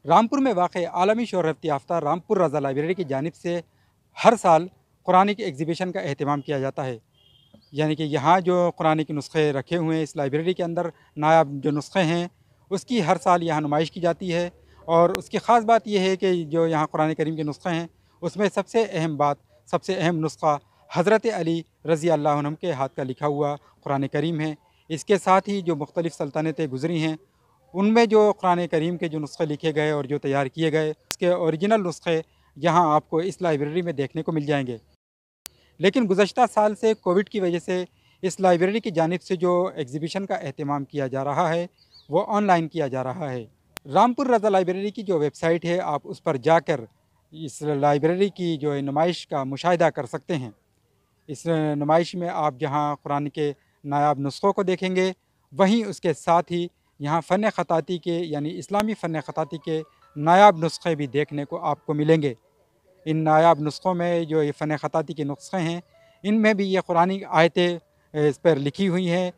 رامپور میں واقع عالمی شہرت یافتہ رامپور رضا لائبریری کی جانب سے ہر سال قرآن کی ایگزیبیشن کا اہتمام کیا جاتا ہے۔ یعنی کہ یہاں جو قرآن کے نسخے رکھے ہوئے ہیں اس لائبریری کے اندر، نایاب جو نسخے ہیں اس کی ہر سال یہاں نمائش کی جاتی ہے۔ اور اس کی خاص بات یہ ہے کہ جو یہاں قرآن کریم کے نسخے ہیں اس میں سب سے اہم بات، سب سے اہم نسخہ حضرت علی رضی اللہ عنہ کے ہاتھ کا لکھا ہوا قرآن کریم ہے۔ اس کے ساتھ ہی جو مختلف سلطنتیں گزری ہیں ان میں جو قرآن کریم کے جو نسخے لکھے گئے اور جو تیار کیے گئے اس کے اوریجنل نسخے یہاں آپ کو اس لائبریری میں دیکھنے کو مل جائیں گے۔ لیکن گزشتہ سال سے کووڈ کی وجہ سے اس لائبریری کی جانب سے جو ایگزیبیشن کا اہتمام کیا جا رہا ہے وہ آن لائن کیا جا رہا ہے۔ رامپور رضا لائبریری کی جو ویب سائٹ ہے آپ اس پر جا کر اس لائبریری کی جو نمائش کا مشاہدہ کر سکتے ہیں۔ اس نمائش میں آپ جہاں قرآن کے نایاب نسخوں کو دیکھیں گے، وہیں اس کے ساتھ ہی یہاں فن خطاطی کے یعنی اسلامی فن خطاطی کے نایاب نسخے بھی دیکھنے کو آپ کو ملیں گے۔ ان نایاب نسخوں میں جو یہ فن خطاطی کے نسخے ہیں ان میں بھی یہ قرآن آیتیں اس پر لکھی ہوئی ہیں،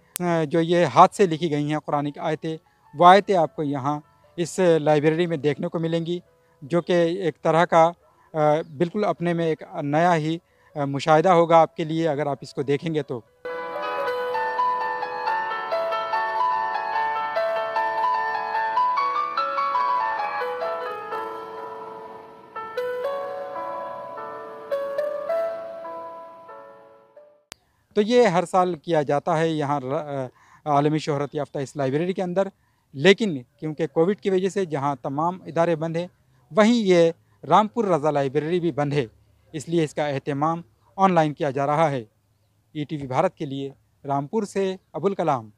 جو یہ ہاتھ سے لکھی گئی ہیں قرآن کی آیتیں، وہ آیتیں آپ کو یہاں اس لائبریری میں دیکھنے کو ملیں گی، جو کہ ایک طرح کا بالکل اپنے میں ایک نیا ہی مشاہدہ ہوگا آپ کے لیے اگر آپ اس کو دیکھیں گے تو۔ تو یہ ہر سال کیا جاتا ہے یہاں عالمی شہرت یافتہ اس لائبریری کے اندر، لیکن کیونکہ کووڈ کی وجہ سے جہاں تمام ادارے بند ہیں وہیں یہ رامپور رضا لائبریری بھی بند ہے، اس لیے اس کا اہتمام آن لائن کیا جا رہا ہے۔ ای ٹی وی بھارت کے لیے رامپور سے ابوالکلام۔